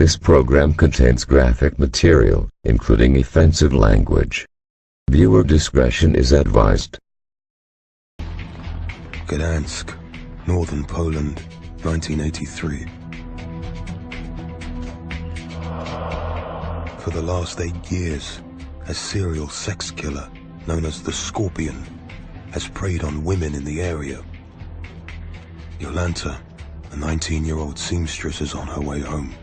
This program contains graphic material, including offensive language. Viewer discretion is advised. Gdansk, northern Poland, 1983. For the last 8 years, a serial sex killer known as the Scorpion has preyed on women in the area. Jolanta, a 19-year-old seamstress, is on her way home.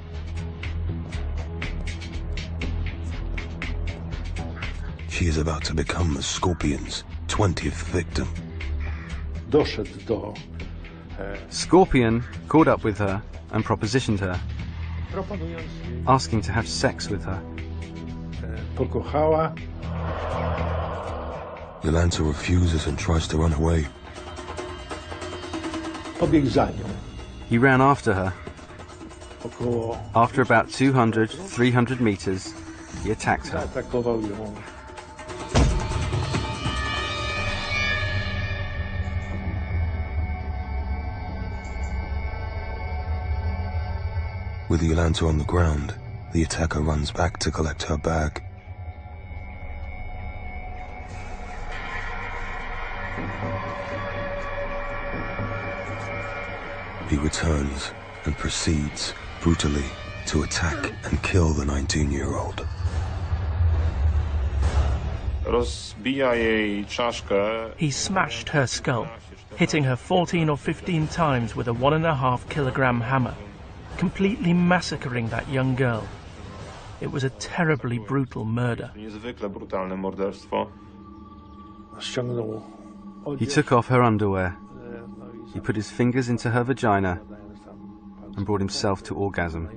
She is about to become the Scorpion's 20th victim. Scorpion caught up with her and propositioned her, asking to have sex with her. Jolanta refuses and tries to run away. He ran after her. After about 200-300 meters, he attacked her. With Jolanta on the ground, the attacker runs back to collect her bag. He returns and proceeds brutally to attack and kill the 19-year-old. He smashed her skull, hitting her 14 or 15 times with a 1.5 kilogram hammer, completely massacring that young girl. It was a terribly brutal murder. He took off her underwear. He put his fingers into her vagina and brought himself to orgasm.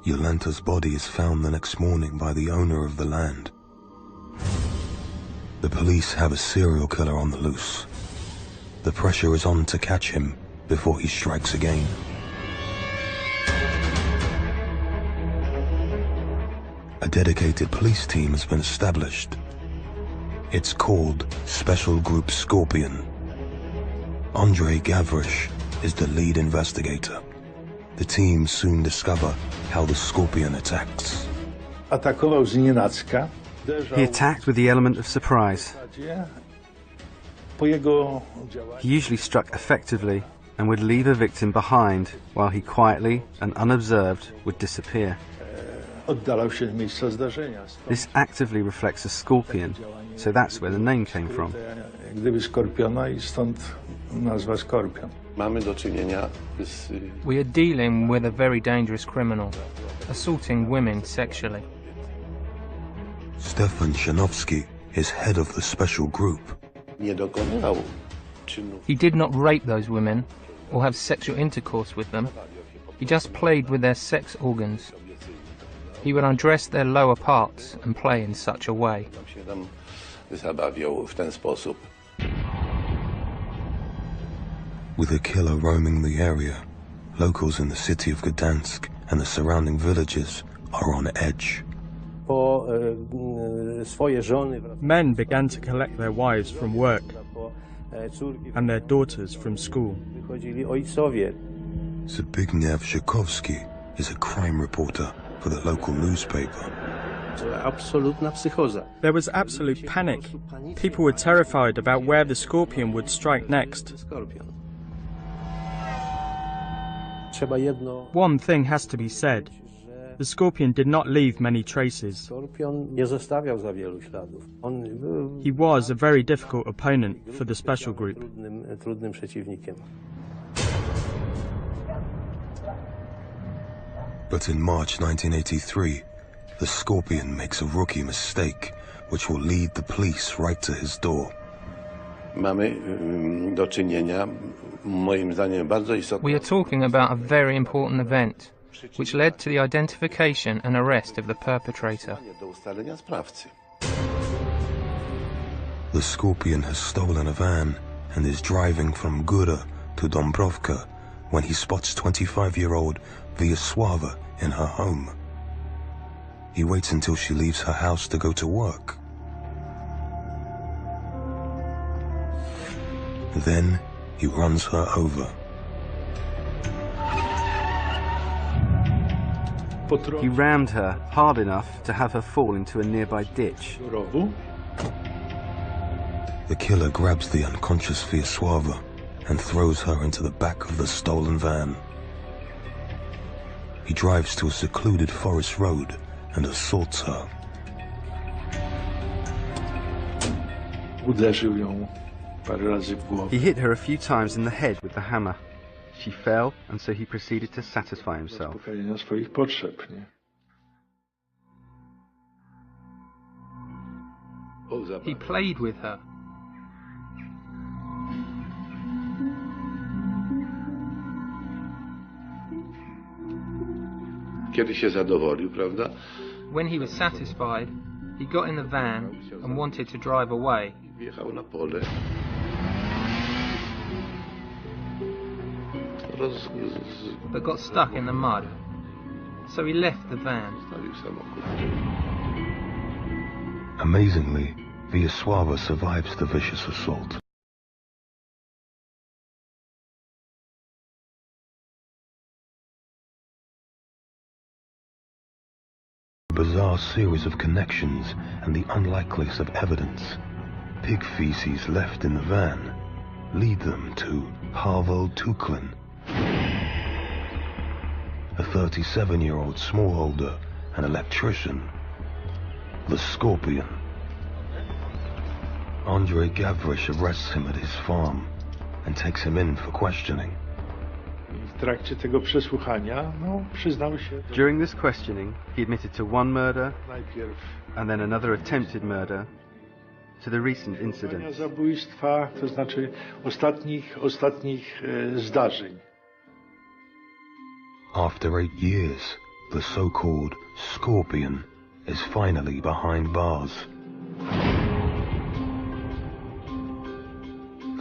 Jolanta's body is found the next morning by the owner of the land. The police have a serial killer on the loose. The pressure is on to catch him before he strikes again. A dedicated police team has been established. It's called Special Group Scorpion. Andrzej Gavrish is the lead investigator. The team soon discover how the Scorpion attacks. He attacked with the element of surprise. He usually struck effectively and would leave a victim behind while he quietly and unobserved would disappear. This actively reflects a scorpion, so that's where the name came from. We are dealing with a very dangerous criminal, assaulting women sexually. Stefan Shanowski is head of the special group. He did not rape those women or have sexual intercourse with them. He just played with their sex organs. He would undress their lower parts and play in such a way. With the killer roaming the area, locals in the city of Gdansk and the surrounding villages are on edge. Men began to collect their wives from work and their daughters from school. Zbigniew Zhukowski is a crime reporter for the local newspaper. There was absolute panic. People were terrified about where the Scorpion would strike next. One thing has to be said. The Scorpion did not leave many traces. He was a very difficult opponent for the special group. But in March 1983, the Scorpion makes a rookie mistake which will lead the police right to his door. We are talking about a very important event, which led to the identification and arrest of the perpetrator. The Scorpion has stolen a van and is driving from Góra to Dąbrówka when he spots 25-year-old Wiesława in her home. He waits until she leaves her house to go to work. Then he runs her over. He rammed her hard enough to have her fall into a nearby ditch. The killer grabs the unconscious Wiesława and throws her into the back of the stolen van. He drives to a secluded forest road and assaults her. He hit her a few times in the head with the hammer. She fell, and so he proceeded to satisfy himself. He played with her. When he was satisfied, he got in the van and wanted to drive away. But got stuck in the mud, so he left the van. Amazingly, Wiesława survives the vicious assault. A bizarre series of connections and the unlikeliest of evidence, pig feces left in the van, lead them to Pawel Tuchlin, a 37-year-old smallholder and electrician, the Scorpion. Andrzej Gavrish arrests him at his farm and takes him in for questioning. During this questioning, he admitted to one murder, and then another attempted murder, to the recent incidents. After 8 years, the so-called Scorpion is finally behind bars.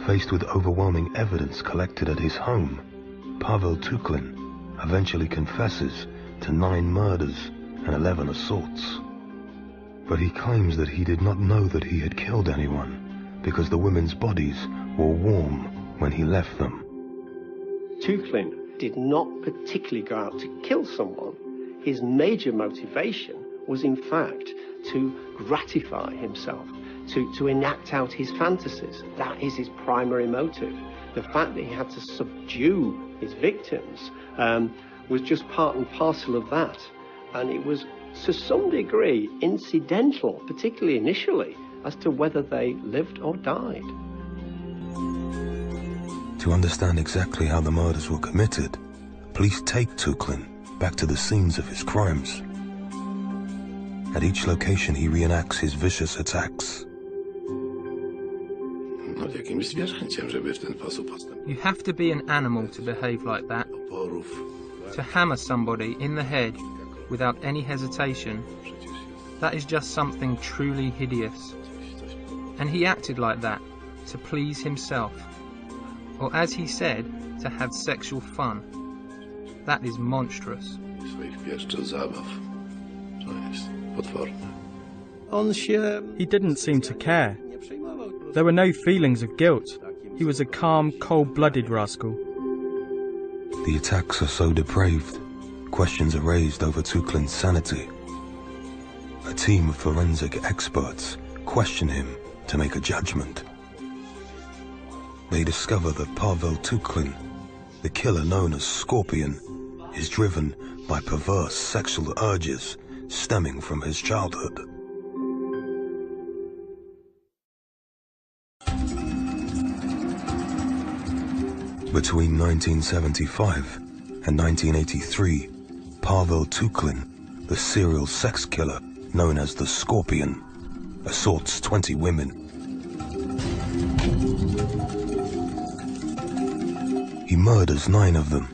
Faced with overwhelming evidence collected at his home, Pawel Tuchlin eventually confesses to 9 murders and 11 assaults. But he claims that he did not know that he had killed anyone because the women's bodies were warm when he left them. Tuchlin did not particularly go out to kill someone. His major motivation was in fact to gratify himself, to enact out his fantasies. That is his primary motive. The fact that he had to subdue his victims was just part and parcel of that. And it was, to some degree, incidental, particularly initially, as to whether they lived or died. To understand exactly how the murders were committed, police take Tuchlin back to the scenes of his crimes. At each location, he reenacts his vicious attacks. You have to be an animal to behave like that. To hammer somebody in the head without any hesitation, that is just something truly hideous. And he acted like that to please himself, or as he said, to have sexual fun. That is monstrous. He didn't seem to care. There were no feelings of guilt. He was a calm, cold-blooded rascal. The attacks are so depraved, questions are raised over Tuchlin's sanity. A team of forensic experts question him to make a judgment. They discover that Pawel Tuchlin, the killer known as Scorpion, is driven by perverse sexual urges stemming from his childhood. Between 1975 and 1983, Pawel Tuchlin, the serial sex killer known as the Scorpion, assaults 20 women. He murders 9 of them.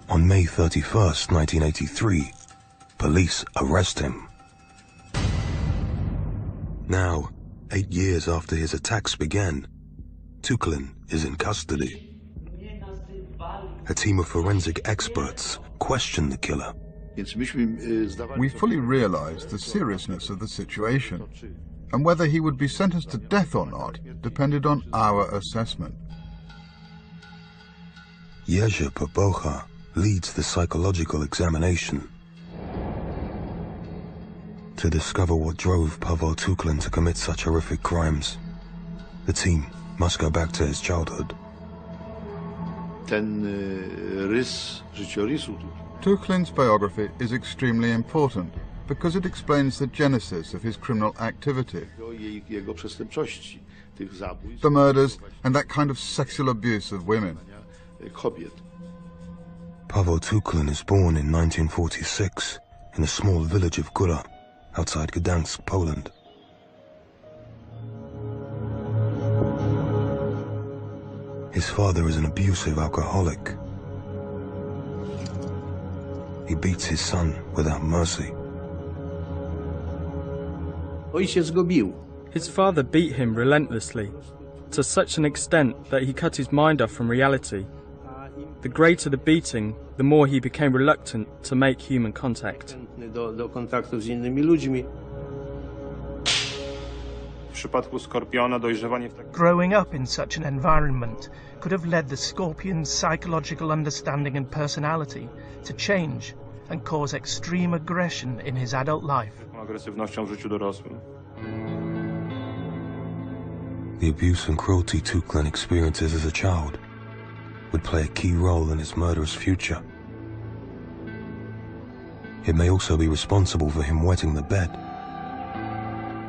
On May 31st, 1983, police arrest him. Now, 8 years after his attacks began, Tuchlin is in custody. A team of forensic experts question the killer. We fully realized the seriousness of the situation, and whether he would be sentenced to death or not depended on our assessment. Jerzy Pobocha leads the psychological examination. To discover what drove Pawel Tuchlin to commit such horrific crimes, the team must go back to his childhood. Tuchlin's biography is extremely important because it explains the genesis of his criminal activity. The murders and that kind of sexual abuse of women. Pawel Tuchlin is born in 1946 in a small village of Góra, outside Gdansk, Poland. His father is an abusive alcoholic. He beats his son without mercy. His father beat him relentlessly, to such an extent that he cut his mind off from reality. The greater the beating, the more he became reluctant to make human contact. Growing up in such an environment could have led the scorpion's psychological understanding and personality to change and cause extreme aggression in his adult life. The abuse and cruelty Tuchlin experiences as a child would play a key role in his murderous future. It may also be responsible for him wetting the bed,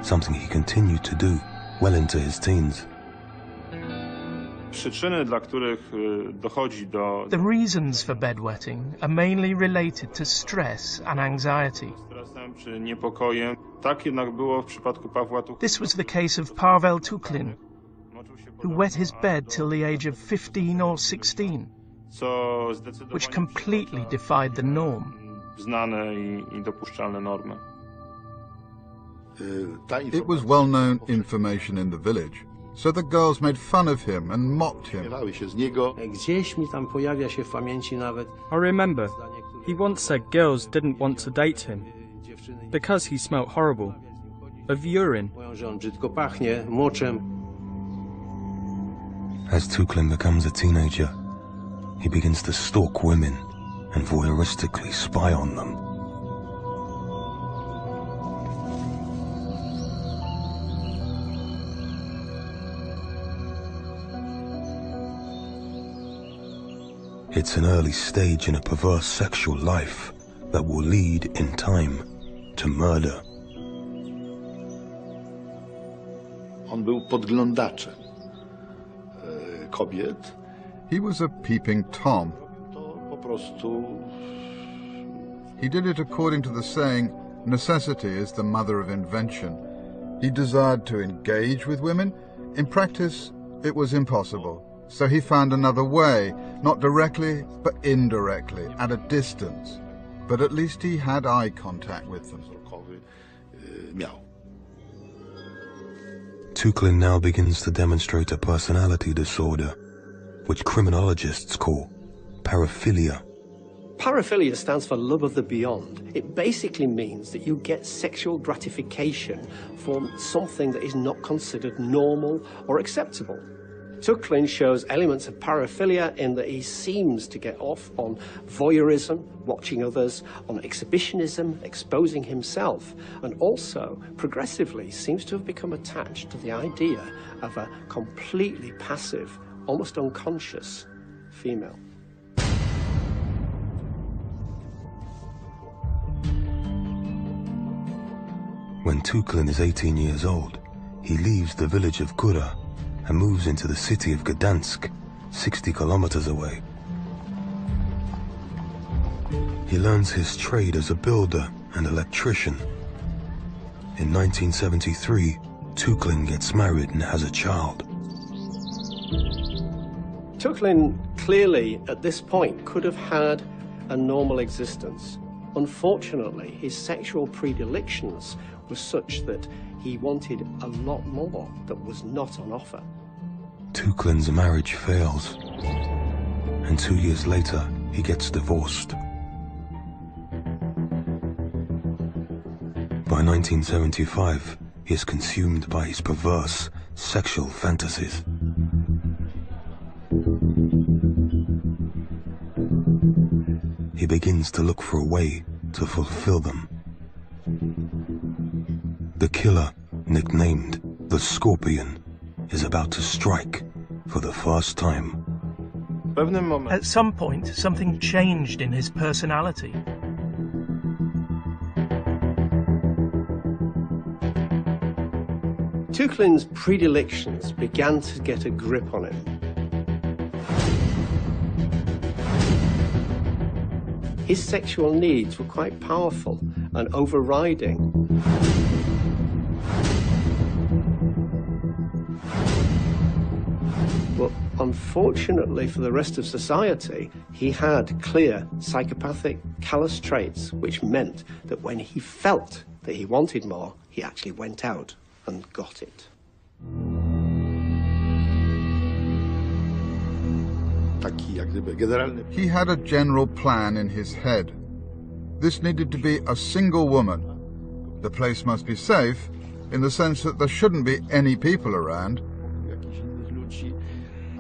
something he continued to do well into his teens. The reasons for bedwetting are mainly related to stress and anxiety. This was the case of Pawel Tuchlin, who wet his bed till the age of 15 or 16, which completely defied the norm. It was well-known information in the village, so the girls made fun of him and mocked him. I remember, he once said girls didn't want to date him because he smelt horrible, of urine. As Tuchlin becomes a teenager, he begins to stalk women and voyeuristically spy on them. It's an early stage in a perverse sexual life that will lead, in time, to murder. On był podglądaczem kobiet. He was a peeping Tom. To po prostu... He did it according to the saying, necessity is the mother of invention. He desired to engage with women. In practice, it was impossible. So he found another way, not directly, but indirectly, at a distance. But at least he had eye contact with them. Tuchlin now begins to demonstrate a personality disorder, which criminologists call paraphilia. Paraphilia stands for love of the beyond. It basically means that you get sexual gratification from something that is not considered normal or acceptable. Tuchlin shows elements of paraphilia in that he seems to get off on voyeurism, watching others, on exhibitionism, exposing himself, and also, progressively, seems to have become attached to the idea of a completely passive, almost unconscious female. When Tuchlin is 18 years old, he leaves the village of Góra and moves into the city of Gdansk, 60 kilometers away. He learns his trade as a builder and electrician. In 1973, Tuchlin gets married and has a child. Tuchlin clearly, at this point, could have had a normal existence. Unfortunately, his sexual predilections were such that he wanted a lot more that was not on offer. Tuchlin's marriage fails, and 2 years later, he gets divorced. By 1975, he is consumed by his perverse sexual fantasies. he begins to look for a way to fulfill them. The killer, nicknamed the Scorpion, is about to strike for the first time. At some point, something changed in his personality. Tuchlin's predilections began to get a grip on him. His sexual needs were quite powerful and overriding. But unfortunately for the rest of society, he had clear psychopathic, callous traits, which meant that when he felt that he wanted more, he actually went out and got it. He had a general plan in his head. This needed to be a single woman. The place must be safe, in the sense that there shouldn't be any people around.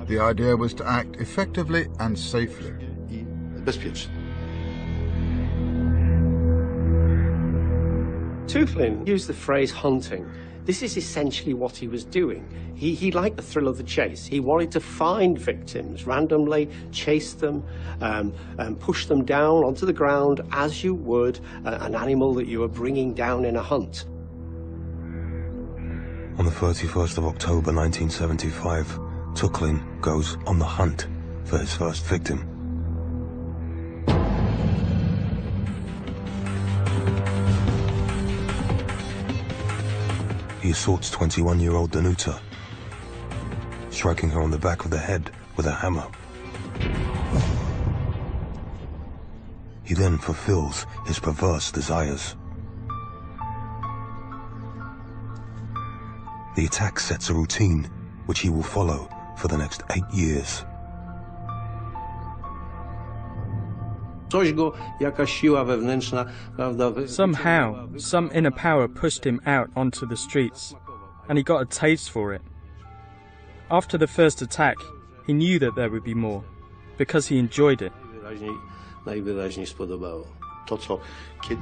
The idea was to act effectively and safely. Tuchlin used the phrase hunting. This is essentially what he was doing. He liked the thrill of the chase. He wanted to find victims randomly, chase them, and push them down onto the ground as you would an animal that you were bringing down in a hunt. On the 31st of October 1975, Tuchlin goes on the hunt for his first victim. He assaults 21-year-old Danuta, striking her on the back of the head with a hammer. He then fulfills his perverse desires. The attack sets a routine which he will follow for the next 8 years. Somehow, some inner power pushed him out onto the streets, and he got a taste for it. After the first attack, he knew that there would be more, because he enjoyed it.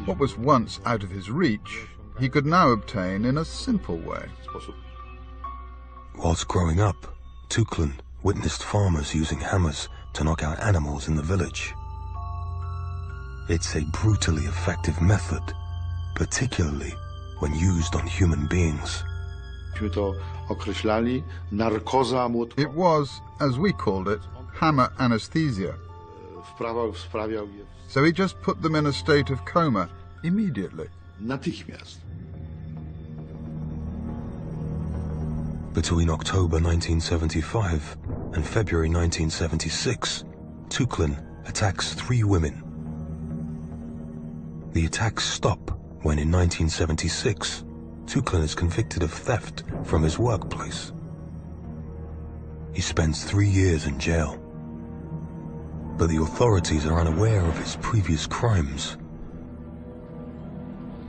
What was once out of his reach, he could now obtain in a simple way. Whilst growing up, Tuchlin witnessed farmers using hammers to knock out animals in the village. It's a brutally effective method, particularly when used on human beings. It was, as we called it, hammer anesthesia. So he just put them in a state of coma immediately. Between October 1975 and February 1976, Tuchlin attacks 3 women. The attacks stop when in 1976, Tuchlin is convicted of theft from his workplace. He spends 3 years in jail. But the authorities are unaware of his previous crimes.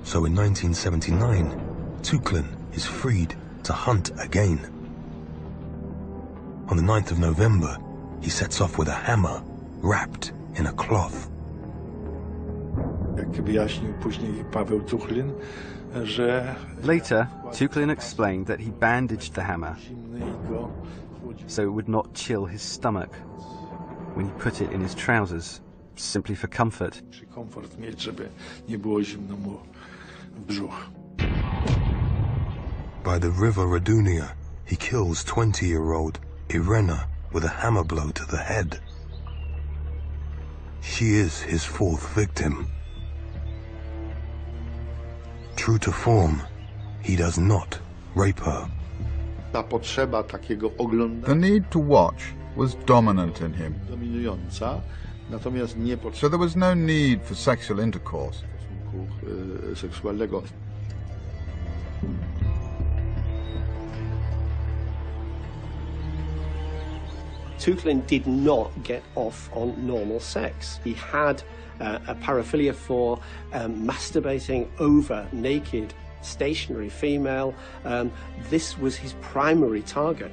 So in 1979, Tuchlin is freed to hunt again. On the 9th of November, he sets off with a hammer wrapped in a cloth. Later, Tuchlin explained that he bandaged the hammer so it would not chill his stomach when he put it in his trousers, simply for comfort. By the river Radunia, he kills 20-year-old Irena with a hammer blow to the head. She is his 4th victim. True to form, he does not rape her. The need to watch was dominant in him. So there was no need for sexual intercourse. Tuchlin did not get off on normal sex. He had a paraphilia for masturbating over naked, stationary female. This was his primary target.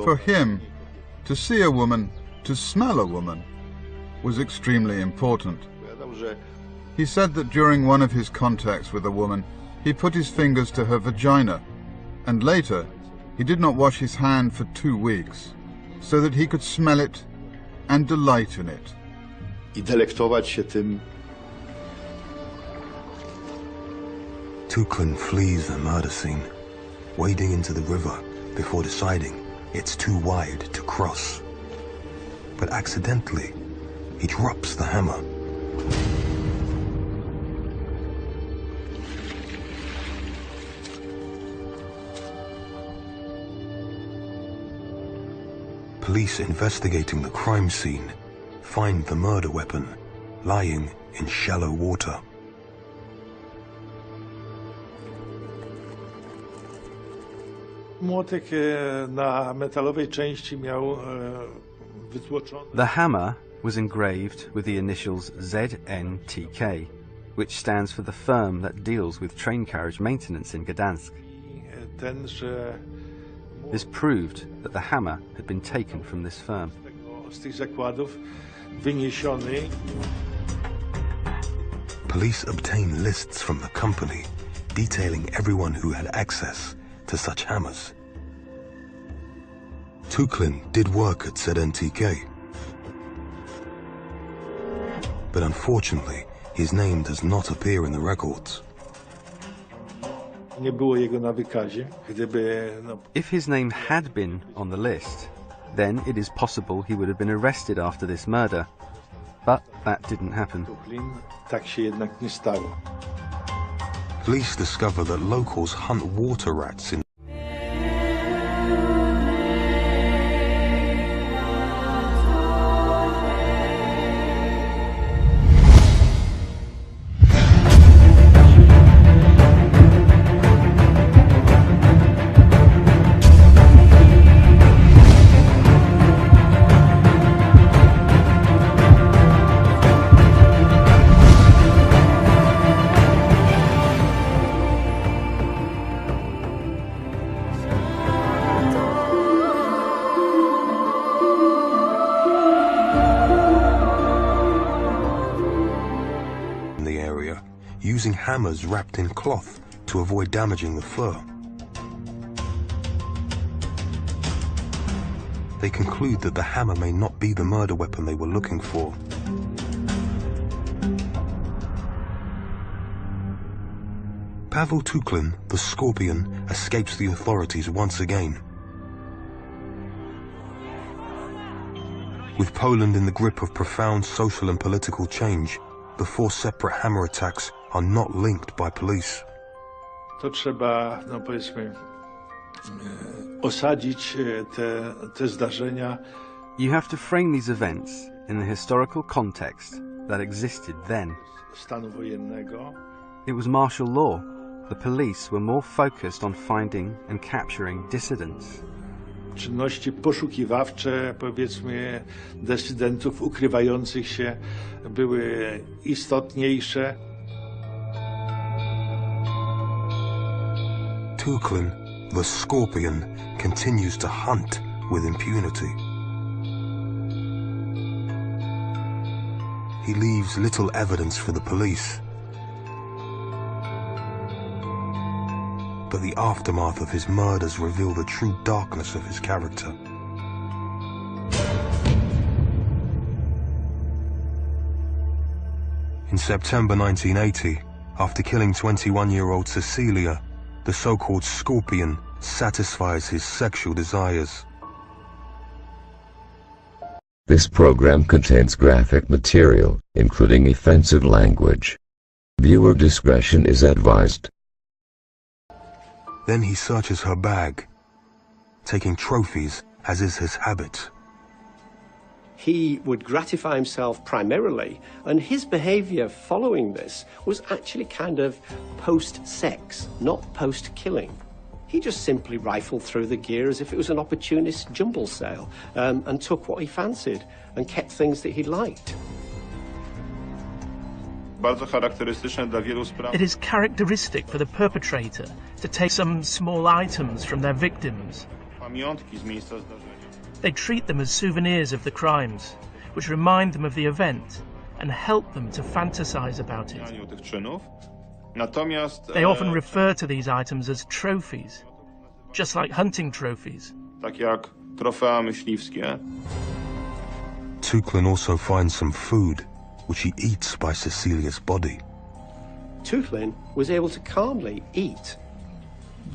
For him, To see a woman, to smell a woman, was extremely important. He said that during one of his contacts with a woman, he put his fingers to her vagina, and later he did not wash his hand for 2 weeks, so that he could smell it and delight in it. I delektować się tym. Tuchlin flees the murder scene, wading into the river before deciding it's too wide to cross. But accidentally, he drops the hammer. Police investigating the crime scene find the murder weapon lying in shallow water. Młotek na metalowej części miał wytłoczony. The hammer was engraved with the initials ZNTK, which stands for the firm that deals with train carriage maintenance in Gdansk. This proved that the hammer had been taken from this firm. Z tych zakładów wyniesiony. Police obtain lists from the company detailing everyone who had access to such hammers. Tuchlin did work at ZNTK, but unfortunately his name does not appear in the records. Nie było jego na wykazie. Gdyby, If his name had been on the list, then it is possible he would have been arrested after this murder. But that didn't happen. Tuchlin, tak się jednak nie stało. Police discover that locals hunt water rats in the area, using hammers wrapped in cloth to avoid damaging the fur. They conclude that the hammer may not be the murder weapon they were looking for. Pawel Tuchlin, the Scorpion, escapes the authorities once again. With Poland in the grip of profound social and political change, the 4 separate hammer attacks are not linked by police. To trzeba, powiedzmy, osadzić te zdarzenia. You have to frame these events in the historical context that existed then. Stanu wojennego. It was martial law. The police were more focused on finding and capturing dissidents. Czynności poszukiwawcze, powiedzmy, dysydentów ukrywających się były istotniejsze. Tuchlin, the Scorpion, continues to hunt with impunity. He leaves little evidence for the police. But the aftermath of his murders reveal the true darkness of his character. In September 1980, after killing 21-year-old Cecilia, the so-called Scorpion satisfies his sexual desires. This program contains graphic material, including offensive language. Viewer discretion is advised. Then he searches her bag, taking trophies as is his habit. He would gratify himself primarily, and his behaviour following this was actually kind of post-sex, not post-killing. He just simply rifled through the gear as if it was an opportunist jumble sale, and took what he fancied and kept things that he liked. It is characteristic for the perpetrator to take some small items from their victims. They treat them as souvenirs of the crimes, which remind them of the event and help them to fantasize about it. They often refer to these items as trophies, just like hunting trophies. Tuchlin also finds some food, which he eats by Cecilia's body. Tuchlin was able to calmly eat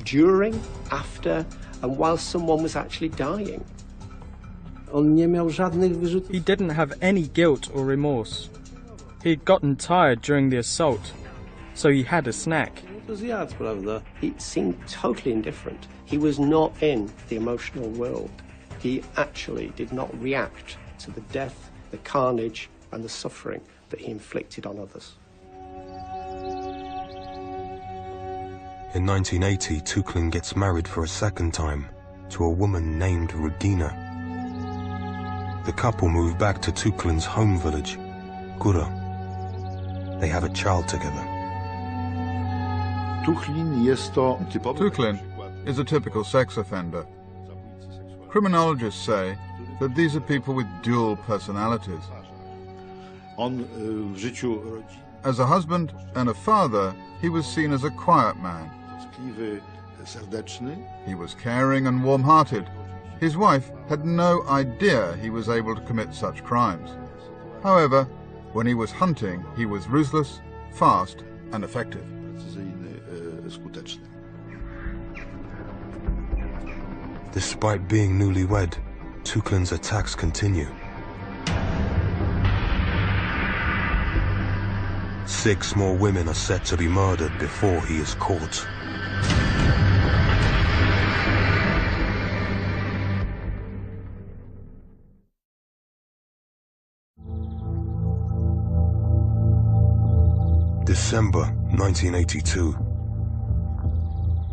during, after, and while someone was actually dying. He didn't have any guilt or remorse. He'd gotten tired during the assault, so he had a snack. He seemed totally indifferent. He was not in the emotional world. He actually did not react to the death, the carnage, and the suffering that he inflicted on others. In 1980, Tuchlin gets married for a second time to a woman named Regina. The couple move back to Tuchlin's home village, Góra. They have a child together. Tuchlin is a typical sex offender. Criminologists say that these are people with dual personalities. As a husband and a father, he was seen as a quiet man. He was caring and warm-hearted. His wife had no idea he was able to commit such crimes. However, when he was hunting, he was ruthless, fast, and effective. Despite being newlywed, Tuchlin's attacks continue. 6 more women are set to be murdered before he is caught. December 1982.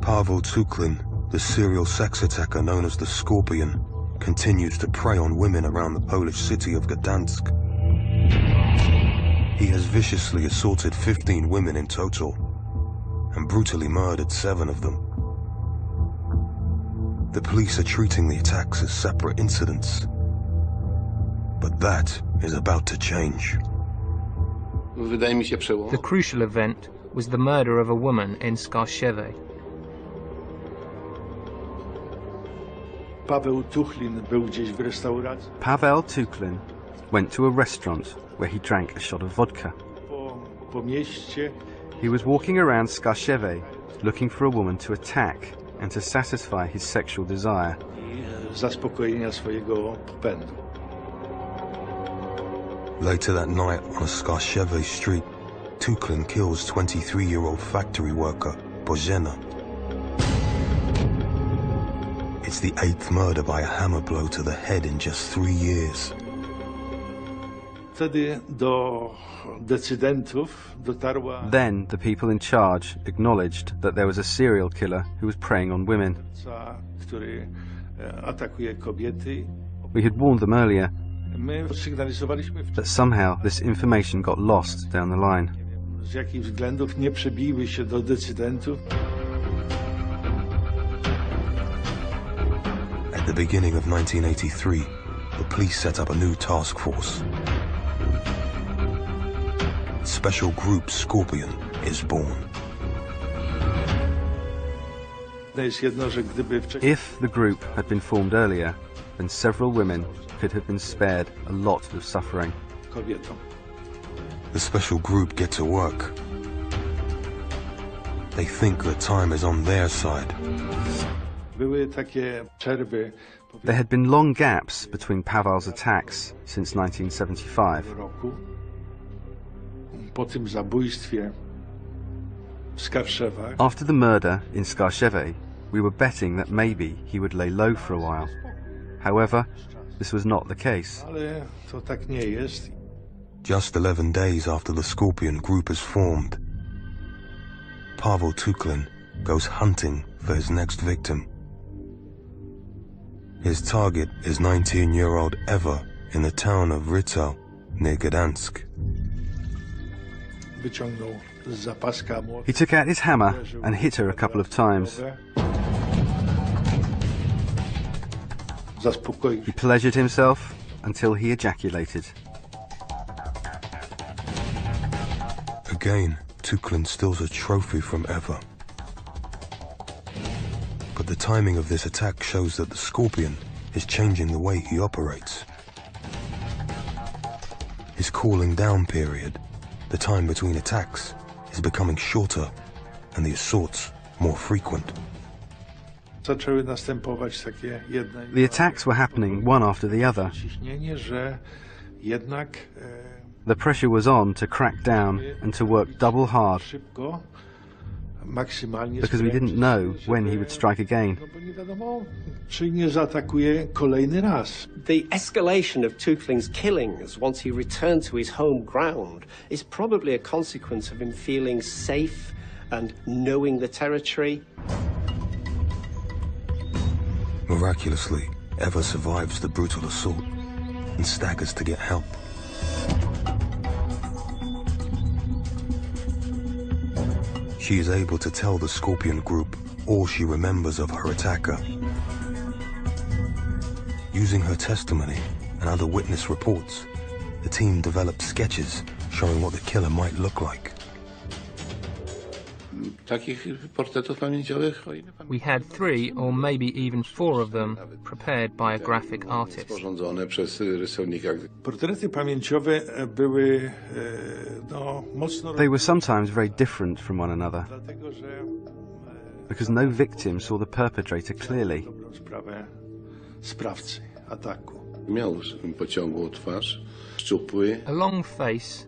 Pawel Tuchlin, the serial sex attacker known as the Scorpion, continues to prey on women around the Polish city of Gdansk. He has viciously assaulted 15 women in total and brutally murdered 7 of them. The police are treating the attacks as separate incidents, but that is about to change. The crucial event was the murder of a woman in Skarshewe. Pawel Tuchlin went to a restaurant where he drank a shot of vodka. He was walking around Skarshewe looking for a woman to attack and to satisfy his sexual desire. Later that night on a Skarshewe street, Tuchlin kills 23-year-old factory worker Bożena. It's the 8th murder by a hammer blow to the head in just 3 years. Then the people in charge acknowledged that there was a serial killer who was preying on women. We had warned them earlier, but somehow this information got lost down the line. At the beginning of 1983, the police set up a new task force. Special Group Scorpion is born. If the group had been formed earlier, then several women could have been spared a lot of suffering. The special group get to work. They think the time is on their side. There had been long gaps between Pawel's attacks since 1975. After the murder in Skarshewe, we were betting that maybe he would lay low for a while. However, this was not the case. Just 11 days after the Scorpion group is formed, Pawel Tuchlin goes hunting for his next victim. His target is 19-year-old Eva in the town of Rytał near Gdansk. He took out his hammer and hit her a couple of times. He pleasured himself until he ejaculated. Again, Tuchlin steals a trophy from Eva. But the timing of this attack shows that the Scorpion is changing the way he operates. His cooling down period, the time between attacks, is becoming shorter and the assaults more frequent. The attacks were happening one after the other. The pressure was on to crack down and to work double hard, because we didn't know when he would strike again. The escalation of Tuchlin's killings once he returned to his home ground is probably a consequence of him feeling safe and knowing the territory. Miraculously, Eva survives the brutal assault and staggers to get help. She is able to tell the Scorpion group all she remembers of her attacker. Using her testimony and other witness reports, the team developed sketches showing what the killer might look like. We had 3 or maybe even 4 of them prepared by a graphic artist. They were sometimes very different from one another, because no victim saw the perpetrator clearly. A long face,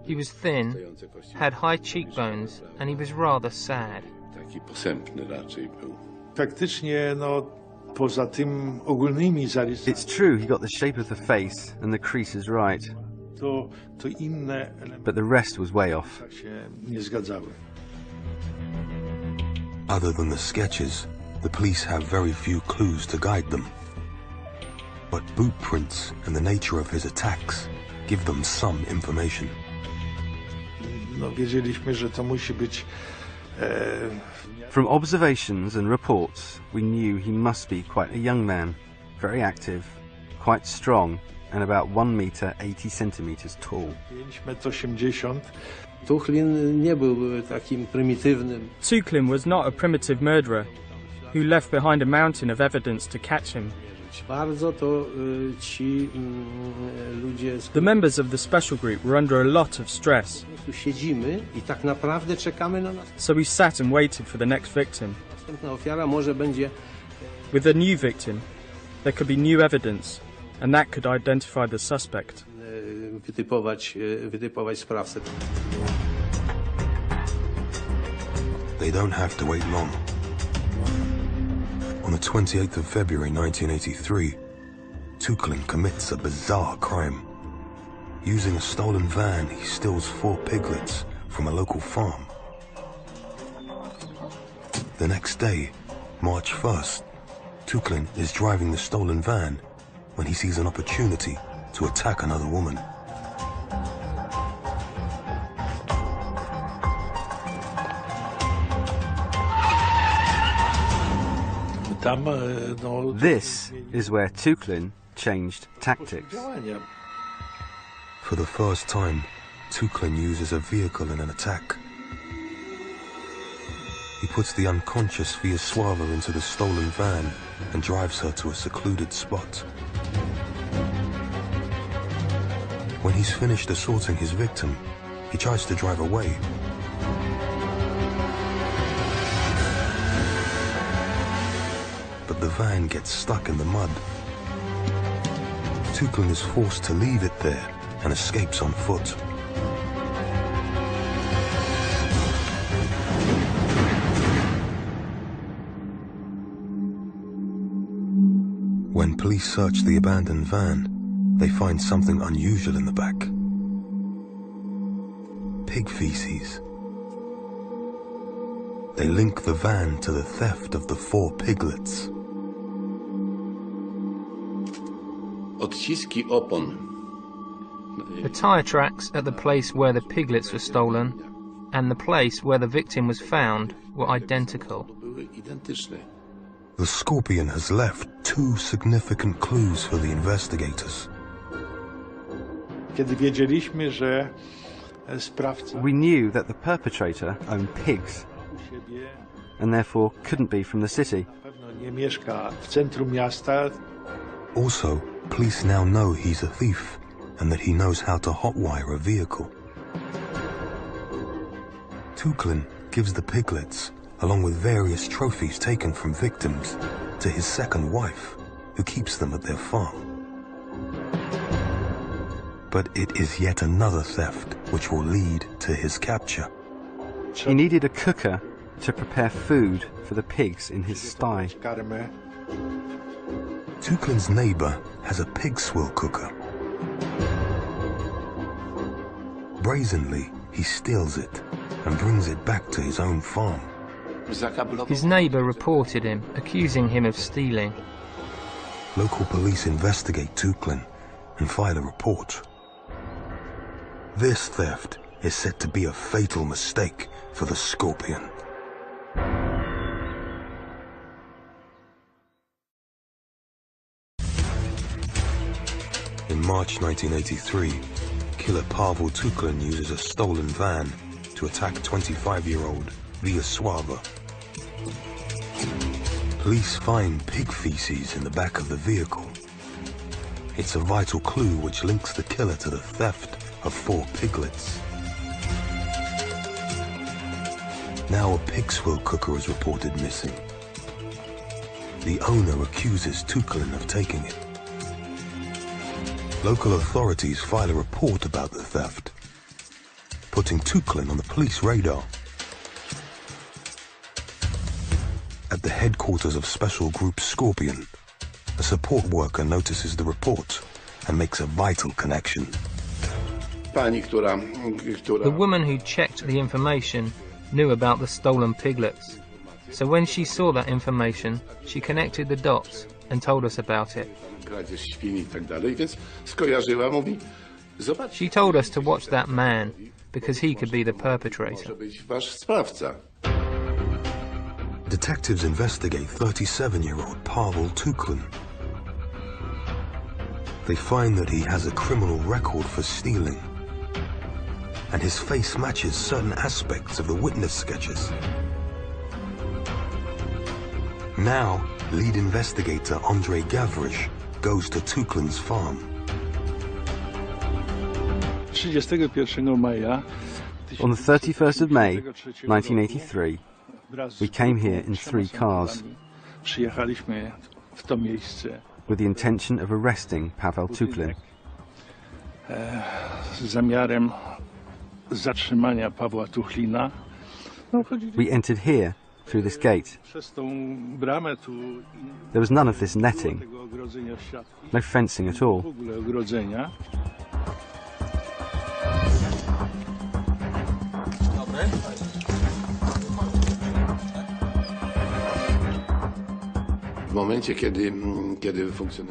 he was thin, had high cheekbones, and he was rather sad. It's true he got the shape of the face and the creases right, but the rest was way off. Other than the sketches, the police have very few clues to guide them. But boot prints and the nature of his attacks give them some information. From observations and reports, we knew he must be quite a young man, very active, quite strong, and about 1 meter 80 centimeters tall. Tuchlin was not a primitive murderer who left behind a mountain of evidence to catch him. The members of the special group were under a lot of stress, so we sat and waited for the next victim. With a new victim, there could be new evidence, and that could identify the suspect. They don't have to wait long. On the 28th of February 1983, Tuchlin commits a bizarre crime. Using a stolen van, he steals 4 piglets from a local farm. The next day, March 1st, Tuchlin is driving the stolen van when he sees an opportunity to attack another woman. This is where Tuchlin changed tactics. For the first time, Tuchlin uses a vehicle in an attack. He puts the unconscious Vyacheslava into the stolen van and drives her to a secluded spot. When he's finished assaulting his victim, he tries to drive away. But the van gets stuck in the mud. Tuchlin is forced to leave it there and escapes on foot. When police search the abandoned van, they find something unusual in the back. Pig feces. They link the van to the theft of the 4 piglets. The tyre tracks at the place where the piglets were stolen and the place where the victim was found were identical. The Scorpion has left two significant clues for the investigators. Kiedy wiedzieliśmy, że sprawca We knew that the perpetrator owned pigs u siebie and therefore couldn't be from the city. na pewno nie mieszka w centrum miasta. Also, police now know he's a thief and that he knows how to hotwire a vehicle. Tuchlin gives the piglets, along with various trophies taken from victims, to his second wife, who keeps them at their farm. But it is yet another theft which will lead to his capture. He needed a cooker to prepare food for the pigs in his sty. Karmę. Tuchlin's neighbor has a pig swill cooker. Brazenly, he steals it and brings it back to his own farm. His neighbour reported him, accusing him of stealing. Local police investigate Tuchlin and file a report. This theft is said to be a fatal mistake for the Scorpion. In March 1983, killer Pawel Tuchlin uses a stolen van to attack 25-year-old Wiesława. Police find pig feces in the back of the vehicle. It's a vital clue which links the killer to the theft of 4 piglets. Now a pig swill cooker is reported missing. The owner accuses Tuchlin of taking it. Local authorities file a report about the theft, putting Tuchlin on the police radar. At the headquarters of Special Group Scorpion, a support worker notices the report and makes a vital connection. The woman who checked the information knew about the stolen piglets. So when she saw that information, she connected the dots and told us about it. She told us to watch that man, because he could be the perpetrator. Detectives investigate 37-year-old Pawel Tuchlin. They find that he has a criminal record for stealing, and his face matches certain aspects of the witness sketches. Now, lead investigator Andrzej Gavrysz goes to Tuchlin's farm. 31 maja On the 31st of May, 1983, we came here in 3 cars przyjechaliśmy w to miejsce with the intention of arresting Pawel Tuchlin. z zamiarem zatrzymania Pawła Tuchlina. We entered here through this gate. Przez tą bramę tu There was none of this netting, tego ogrodzenia siatki, no fencing at all. w ogóle ogrodzenia.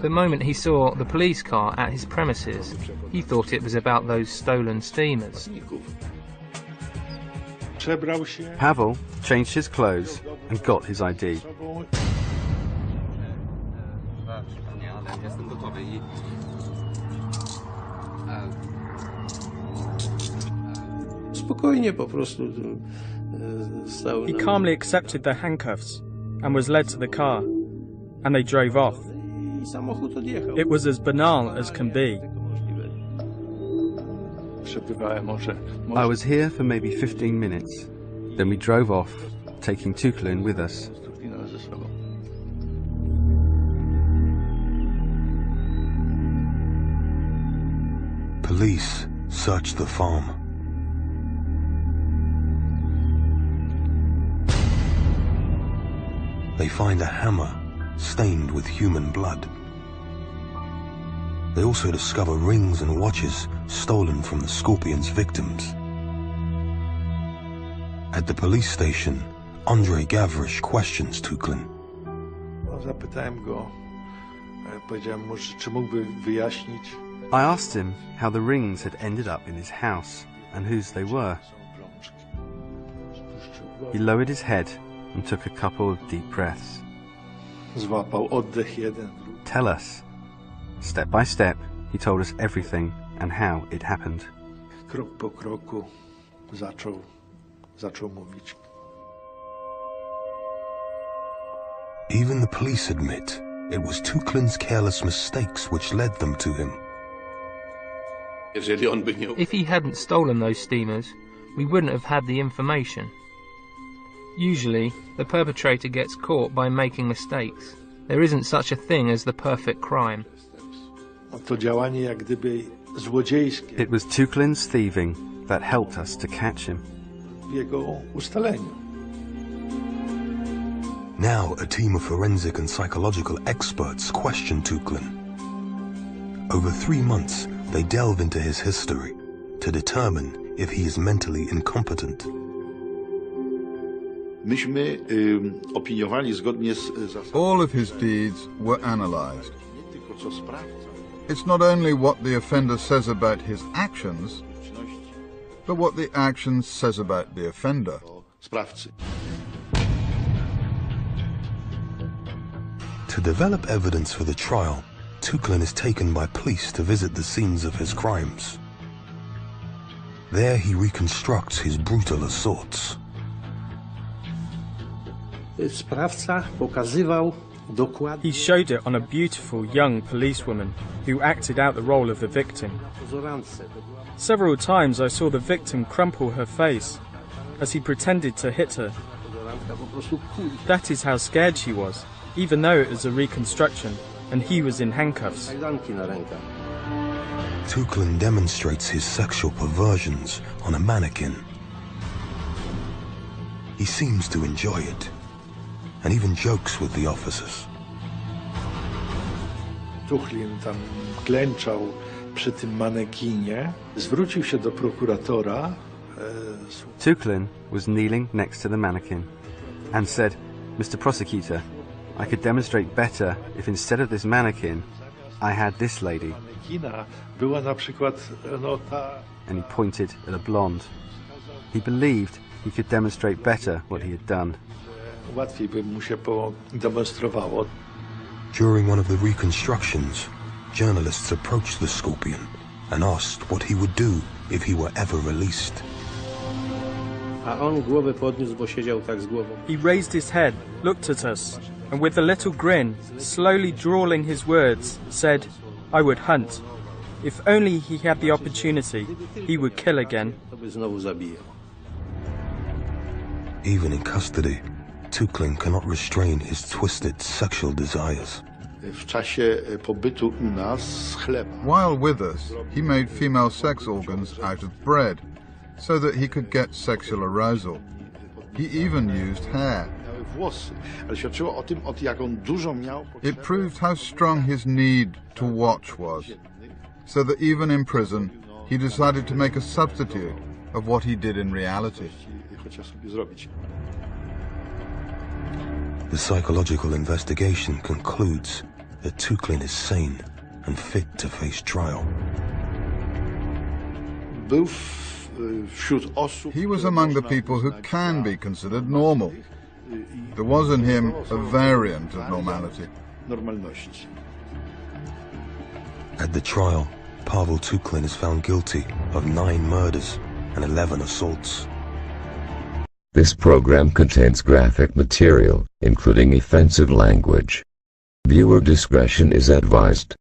The moment he saw the police car at his premises, he thought it was about those stolen steamers. Przebrał się, Pawel changed his clothes and got his ID. Spokojnie po prostu stał. He calmly accepted their handcuffs and was led to the car, and they drove off. I samochód odjechał. It was as banal as can be. przebywałem może I was here for maybe 15 minutes. Then we drove off, taking Tuchlin with us. Tuchlina ze sobą. Police search the farm. They find a hammer stained with human blood. They also discover rings and watches stolen from the Scorpion's victims. At the police station, Andrzej Gavrysz questions Tuchlin. No, zapytałem go, powiedziałem mu, czy mógłby wyjaśnić. I asked him how the rings had ended up in his house and whose they were. He lowered his head and took a couple of deep breaths. Złapał oddech jeden. Tell us. Step by step, he told us everything and how it happened. Krok po kroku zaczął mówić. Even the police admit it was Tuchlin's careless mistakes which led them to him. If he hadn't stolen those steamers, we wouldn't have had the information. Usually, the perpetrator gets caught by making mistakes. There isn't such a thing as the perfect crime. To działanie jak gdyby złodziejskie It was Tuchlin's thieving that helped us to catch him. w jego ustaleniu. Now a team of forensic and psychological experts question Tuchlin. Over 3 months, they delve into his history to determine if he is mentally incompetent. Myśmy opiniowali zgodnie z All of his deeds were analyzed. nie tylko co sprawca, It's not only what the offender says about his actions, but what the actions says about the offender. sprawcy. To develop evidence for the trial, Tuchlin is taken by police to visit the scenes of his crimes. There he reconstructs his brutal assaults. Sprawca pokazywał dokładnie He showed it on a beautiful young policewoman who acted out the role of the victim. pozorance. Several times I saw the victim crumple her face as he pretended to hit her. Pozoranka po prostu kuli. That is how scared she was, even though it was a reconstruction and he was in handcuffs. Kajdanki na rękach. Tuchlin demonstrates his sexual perversions on a mannequin. He seems to enjoy it, and even jokes with the officers. Tuchlin tam klęczał przy tym manekinie. Zwrócił się do prokuratora. Tuchlin was kneeling next to the mannequin and said, "Mr. Prosecutor, I could demonstrate better if instead of this mannequin, I had this lady." Manekina była na przykład ta And he pointed at a blonde. He believed he could demonstrate better what he had done. łatwiej by mu się demonstrowało. During one of the reconstructions, journalists approached the Scorpion and asked what he would do if he were ever released. A on głowę podniósł, bo siedział tak z głową. He raised his head, looked at us, and with a little grin, slowly drawling his words, said, "I would hunt. If only he had the opportunity, he would kill again." To by znowu zabijał. Even in custody, Tuchlin cannot restrain his twisted sexual desires. W czasie pobytu u nas z chleba While with us, he made female sex organs out of bread, so that he could get sexual arousal. He even used hair. miały włosy, ale świadczyło o tym, jak on dużo miał. It proved how strong his need to watch was, so that even in prison, he decided to make a substitute of what he did in reality. Chociaż sobie zrobić. The psychological investigation concludes that Tuchlin is sane and fit to face trial. Był wśród osób. He was among the people who can be considered normal. There was in him a variant of normality. Normalności. At the trial, Pawel Tuchlin is found guilty of 9 murders and 11 assaults. This program contains graphic material, including offensive language. Viewer discretion is advised.